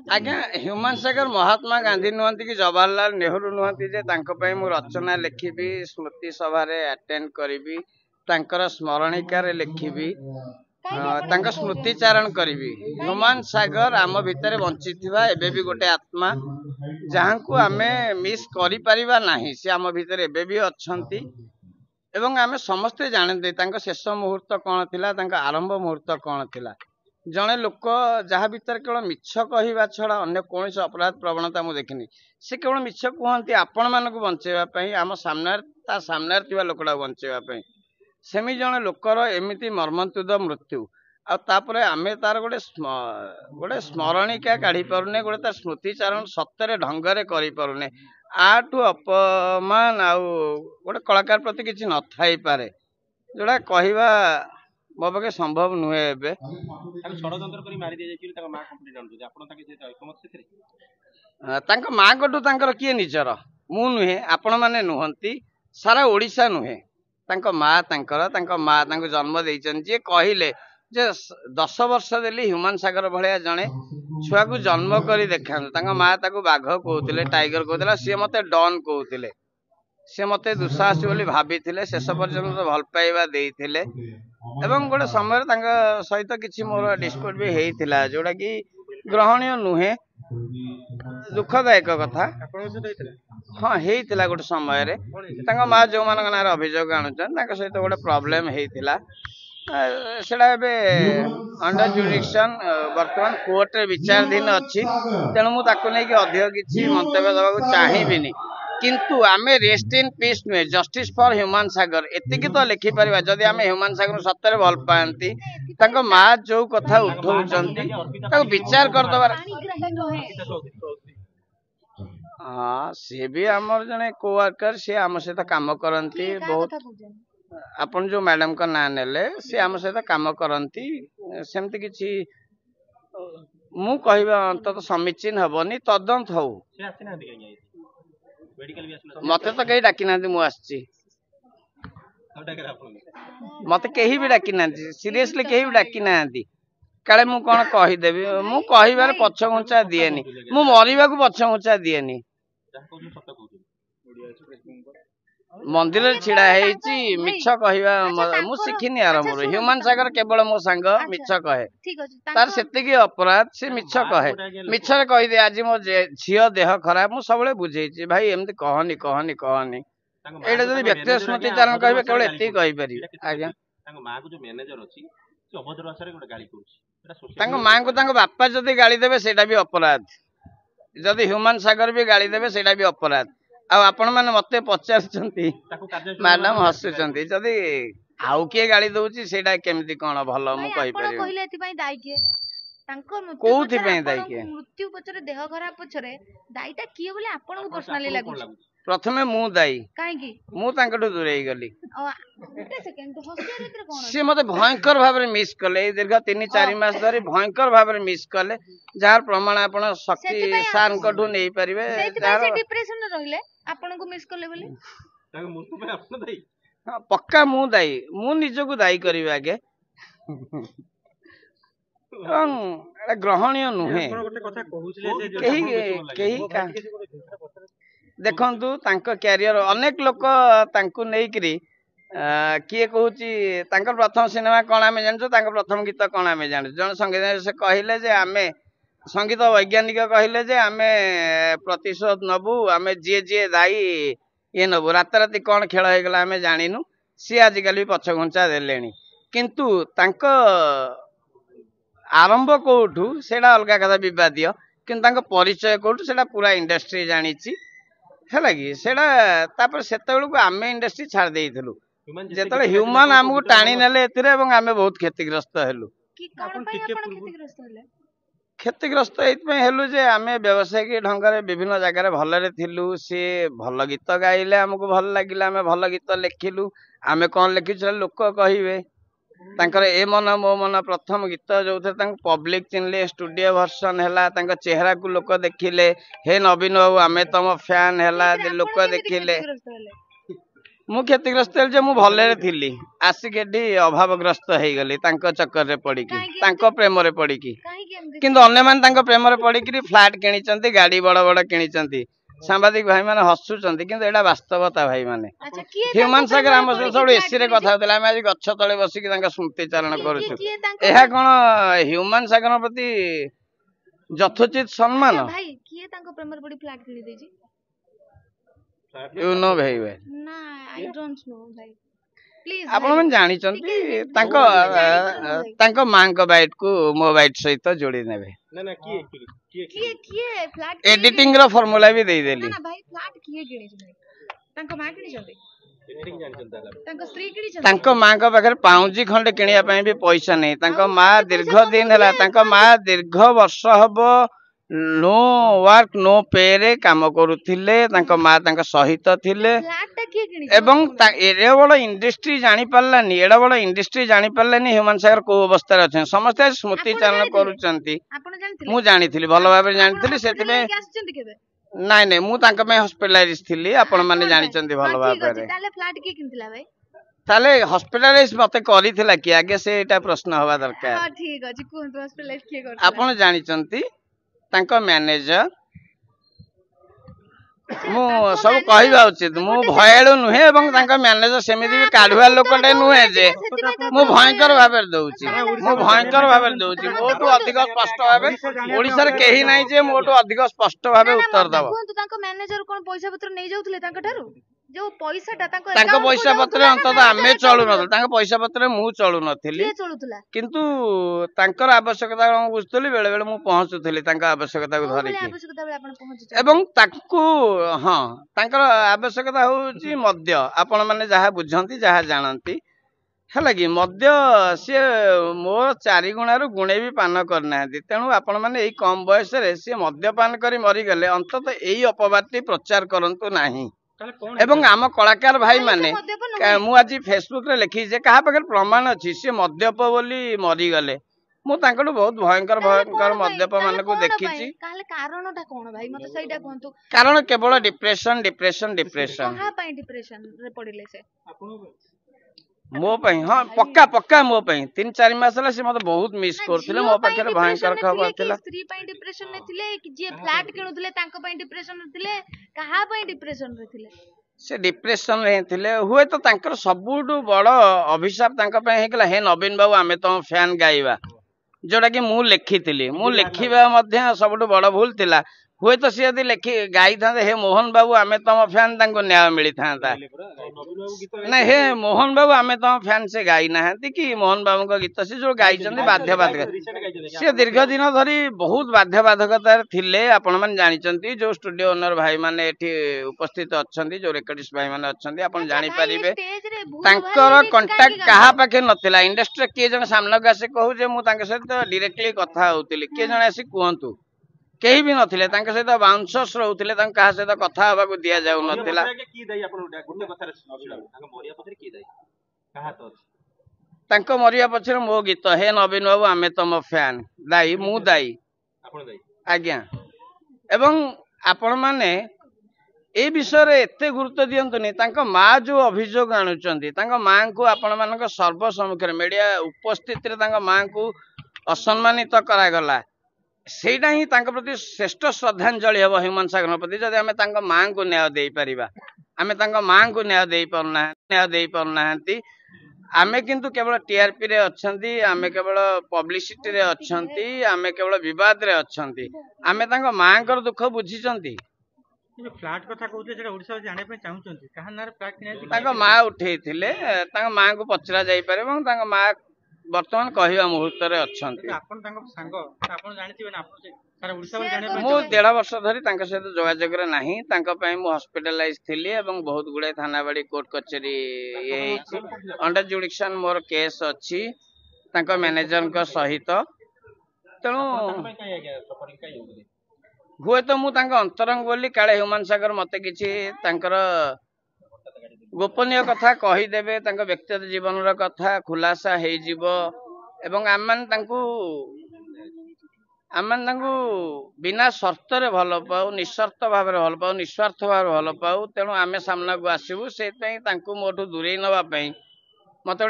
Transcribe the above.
आज्ञा ह्यूमन सागर महात्मा गांधी नुहति कि जवाहरलाल नेहरू नुहति जे तांको पई मु रचना लिखिबी स्मृति सभा रे अटेंड करिबी तांकर स्मरणिका रे लिखिबी तांका स्मृति चारण करिबी। ह्यूमन सागर आम भितर बंचिथिबा एबे भी गोटे आत्मा जहां को आमे मिस करि परिबा नाही से आम भितर एबे भी अछंती एवं आमे समस्ते जानते तांका शेष मुहूर्त कौन थिला तांका आरंभ मुहूर्त कौन थिला। जड़े लोक जहाँ भीतर केवल मिछ कहवा छड़ा अन्य कौन अपराध प्रवणता मुझे देखनी से केवल मिछ कहते आपण मान बंचेवाई आम सामने लोकटा बंचेवाई सेमी जड़े लोकर एमती मर्मन्तुद मृत्यु आपर आम तार गोटे गोटे स्मरणिका काढ़ी पारुने गोटे तार स्मृतिचारण सत्य ढंगरे करें आठू अपमान आउ गोटे कलाकार प्रति किसी न थाई पारे जोड़ा कहवा मो पाखे संभव नुहे एबे माँ कटू तांकर किए निजर मु नुहे आपण माने नुहंती सारा ओडिशा नुहे माँ जन्म देइछन जे कहिले जे 10 वर्ष देली ह्यूमन सागर भलिया जणे छुआ को जन्म करी देखा माँ ताको बाघ कहते टाइगर कहते सी मते डन कहते सी मते दुस्साहसी बोली भाभी शेष पर्यंत भल पाइबा देइथिले एवं गोटे समय सहित किसी मोर डिस्प्यूट भी होता जोड़ा कि ग्रहणीय नुहे दुखदायक कथा हाँ होता गोटे समय माँ जो मान ना अभियोग आणुचन सहित गोटे प्रोब्लेम होता सेटा अंडर जुडिक्शन बर्तमान कोर्ट रे विचाराधीन अच्छी तेणु मुझे अधिक किसी मंतव्य देवाक चाहिए किंतु आमे रेस्ट इन पीस नुहे जस्टिस फॉर ह्यूमन सागर एतिकी तो लिखि परिबा जदि आमे ह्यूमन सागर सत्य भल पाती तांको माँ जो कथा उठाउचंती ताको विचार कर दबार हाँ सी भी आमर जने कोवर्कर सी आम सहित काम करती बहुत आपन जो मैडम का ना नेले सी आम सहित काम करती सेमती किछि मु कहबा अंत समीचीन हबनी तदंत हो मत तो कहीं डाकी ना मुझे मत कहीं भी डाकी ना सीरियसली कहीं भी डाकी ना काले मु कौन कहीदेवी मु कहबार पछ घुंचा दिएनी मु मरिबा को पछ घुंचा दिएनी मंदिर छिड़ा मिछ कहवा मु शिखिनी आरंभ ह्यूमन सागर केवल मो सांग मिछ कहे तार से अपराध से मिछ कहे मिछरे कहीदे आज मो झील देह खराब मु सब बुझे भाई एमती कहनी कहनी कहनी एटा जब व्यक्ति स्मृतिचारण कहे केवल एति कहीपरि आज्ञा माँ को बापा जदि गाली देवे सेटा भी अपराध जदि ह्यूमन सागर भी गाली देवे सेटा भी अपराध आपण मैंने मत पचार मैडम हसुंट जदि आउ किए गाड़ी दौची सेटा केमती कौन भल मुझे मृत्यु पछरे देह खराब पछरे दायीटा किए बोले आपन को पर्सनली लागु प्रथमे मु दायी काहे मु तांकटू दूरेई गली सी मते भयंकर भाव मिस कले दीर्घ 3-4 मास धरी भयंकर भाव मिस कले जार प्रमाण आपण शक्ति सार कठू नहीं परिबे जार डिप्रेशन रहिले आपण को मिस कले बोले ताके मृत्यु पे आपण दायी हां पक्का मु दायी मु निजको दायी करिबा आगे ग्रहणीय नुहे देखु कैरियर अनेक लोक किए कहूँ प्रथम सिनेमा कौन आम जानू प्रथम गीत कौन आम जानू जन संगीत से कहले जे आमे संगीत वैज्ञानिक कहले जे आमे प्रतिशोध नबू आमे जी जी दायी ये नबू राताराति कौन खेल होगा आम जानिनु सी आजिकल पछ घुंचा दे किंतु आरंभ कौटू से अलग कथा विवादीय कि परिचय कौटू से पूरा इंडस्ट्री जानी है कि से आम इंडस्ट्री छाड़ देलु जो ह्यूमन आमको टाणी नेले आम बहुत क्षतिग्रस्त हेलु क्षतिग्रस्त हेलु जे आम व्यावसायिक ढंग विभिन्न जगार भलरे थिलु सी भल गीत गाइले आमको भल लगे आम भल गीत लिखिलु आम कौन लिखु लोक कहे तांकर ए मन मो मन प्रथम गीत जो थे पब्लिक चिन्हले स्टूडियो वर्सन है चेहरा को लोक देखिले हे नवीन बाबू आमे तुम फैन है लोक देखिले मु क्षतिग्रस्त जे मु भलरे थिली आसिक एठी अभावग्रस्त हो गली चक्कर रे पड़ी प्रेम रे पड़ी କିନ୍ତୁ ଅନ୍ୟମାନେ ତାଙ୍କ ପ୍ରେମରେ ପଡିକିରି ଫ୍ଲାଟ୍ କିଣିଛନ୍ତି, ଗାଡି ବଡ ବଡ କିଣିଛନ୍ତି। ସାମ୍ବାଦିକ ଭାଇ ମାନେ ହସୁଛନ୍ତି କିନ୍ତୁ ଏଇଟା ବାସ୍ତବତା ଭାଇ ମାନେ। ହ୍ୟୁମାନ ସାଗର ଆମ ସହିତ ସବୁଠୁ ଏସି ରେ କଥା ହଉଥିଲା, ଆମେ ଆଜି ଗଛ ତଳେ ବସିକି ତାଙ୍କ ସ୍ମୃତି ଚାରଣ କରୁଛୁ। ଏହା କଣ ହ୍ୟୁମାନ ସାଗରଙ୍କ ପ୍ରତି ଯଥୋଚିତ ସମ୍ମାନ? ୟୁ ନୋ ଭାଇ ଭାଇ ଆପଣ ମାନେ ଜାଣିଛନ୍ତି ତାଙ୍କ ମାଙ୍କ ବାଇଟ କୁ ମୋ ବାଇଟ ସହିତ ଯୋଡି ନେବେ। ଏଡିଟିଂ ର ଫର୍ମୁଲା ବି ଦେଇଦେଲି। ତାଙ୍କ ମାଙ୍କ ପାଖରେ ପାଉଁଜି ଖଣ୍ଡେ କିଣିବା ପାଇଁ ବି ପଇସା ନାହିଁ। ତାଙ୍କ ମା ଦୀର୍ଘ ଦିନ ହେଲା, ତାଙ୍କ ମା ଦୀର୍ଘ ବର୍ଷ ହବ नो वर्क नो पे रे काम करुथिले। तांको माँ तांको सहित थिले एवं एडे बड़ इंडस्ट्री जानी पारलानी, एडे बड़ इंडस्ट्री जानी पारलानी ह्यूमन सागर को अवस्था अछन। समस्त स्मृति चारण करूचंती। मु जानिथिली भलो भाबे जानिथिली, सेति में नाइ नाइ मु तांको में हॉस्पिटलाइज थिली। आपण माने जानिचंती भलो भाबे। ताले फ्लैट की किनथिला भाई? ताले हॉस्पिटलाइज मते करिथिला कि आगे से एटा प्रश्न होबा दरकार। हां ठीक अछि, कोन हॉस्पिटलाइज के करथिला? आपण जानिचंती तांको मैनेजर मु सब कहबा उचित, मु भयळु नुहे एवं तांको मैनेजर सेमिति भी काढुआ लोकटे नुहे जे मु भयंकर भाबे दउची, मु भयंकर भाबे दउची। मोटू अधिक स्पष्ट भाबे ओडिसा रे केही नाही जे मोटू अधिक स्पष्ट भाबे उत्तर दबो। कोन तांको मैनेजर कोन पैसा पत्र नै जाउथले तांको तारू? जो पैसाटा तांको पैसा पत्र अंतत आमे चलु न, तांको पैसा पत्र मु चलु नथिली किंतु तांकर आवश्यकता हम बुझतली। बेले बेले मु पहुंचुथली तांको आवश्यकता को धरि के एवं तांको हां तांकर आवश्यकता होउची मध्य। आपण माने जहा बुझंती जहा जानंती हला कि मध्य से मोर 4 गुणारू गुणे भी पान करना। तेणु आपण माने एई कम बयस रे से मद्यपान करी मरी गले अंतत एई अपवादटी प्रचार करंतु नाही। एवं आम कलाकार भाई माने मु आज फेसबुक रे लिखी जे कहा पाखे प्रमाण अछि से मद्यप बोली मरी गले। मु तांकटू बहुत भयंकर भयंकर मद्यप मान को देखिछि। कारणटा कोन भाई मते सहीटा कोंतु? कारण केवल डिप्रेशन डिप्रेशन डिप्रेशन। कहा पई डिप्रेशन रे पडिले से? मो पई हां पक्का पक्का मो पई 3-4 मास ला से मते बहुत मिस करथिले। मो पाखे भयंकर खबर थिला। स्त्री पई डिप्रेशन ने थिले कि जे फ्लैट किनुथिले तांको पई डिप्रेशन रे थिले? कहा पई डिप्रेशन रे थिले? से डिप्रेशन रे थिले। हुए तो तांकर सबुटू बड़ अभिशाप तांको पई हेकला हे नवीन बाबू आमे तो फैन गाइबा, जोटा कि मु लिखिथिली। मु लिखिबा मध्ये सबुटू बड़ भूल थिला। हुए तो सी यदि लिखि गाई था हे मोहन बाबू आमे तम फैन तांको न्याय मिली था ना। हे मोहन बाबू आमे तम फैन से गाई ना कि मोहन बाबू को गीत से जो गाई चंदी बाध्य बाधक से दीर्घ दिन धरी बहुत बाध्य बाधकता थिले। आपण माने जानि चंती जो स्टूडियो ओनर भाई माने एठी उपस्थित अछंती, जो रेकॉर्डिस्ट भाई माने अछंती, आपण जानि परिबे तांकर कांटेक्ट कहा पाखे नथिला। इंडस्ट्री के जन सामने का से कहू जे मु तांके सहित डायरेक्टली कथा होतिली, के जन आसी कहंतु केही भी नथिले। तांके सहित बाउंसर्स रहउथिले, तांका कहा सहित कथा होबा को दिया जाउ नथिला। की दाई आपण गुटे कथा रे तांका मरिया पछरे की दाई कहा तो तांको मरिया पछरे मो गीत हे नवीन बाबू आमे तम फैन दाई मु दाई आपण दाई आज्ञा। एवं आपण माने ए विषय रे एते गुरुत्व दियंतुनी। तांको मां जो अभियोग आणुचंती तांको मां को आपण मानक सर्व सम्मुख मीडिया उपस्थित रे तांको मां को असम्मानित करा गला। सेटा ही तांको प्रति श्रेष्ठ श्रद्धांजलि हबो ह्यूमन सागर प्रति। जदि आमे तांको मां को न्याय देई परिबा, आमे तांको मां को न्याय देई परनाहंती। आमे किंतु केवल टीआरपी रे अछंती, आमे केवल पब्लिसिटी रे अछंती, आमे केवल विवाद रे अछंती। आमे तांको मां कर दुख बुझिचंती। जो फ्लैट कथा कहउते सेटा ओडिसा जाने पे चाहुचंती कहा नार फ्लैट किनै तांको मां उठेइथिले। तांको मां को पचरा जाई पारे এবং तांको मां वर्तमान कहवा मुहूर्त रे अछंती। आपण तांको संग आपण जानिथिबे ना आपण सारा ओडिसा में जाने पे मु 1.5 वर्ष धरि तांको सहित जोगाजोग रे नाही। तांको पई मु हॉस्पिटलाइज थिली एवं बहुत गुडे थानाबाड़ी कोर्ट कचेरी ये हेछि। अंडर जुडिक्शन मोर केस अछि तांको मैनेजर को सहित। तेणु हुए तो मु तांको अंतरंग बोली काले ह्यूमन सागर मते किछि तांकर गोपनीय कथा कही देबे, तांको व्यक्तिगत जीवन रो कथा खुलासा हेइ जीवो एवं आमान तांको बिना शर्त रे भलो पाऊ, निस्वार्थ भाव रे भलो पाऊ, निस्वार्थ भाव रे भलो पाऊ। तेणु आमे सामना को आसीबु। से तांको मोठू दूरेई नबा पई मते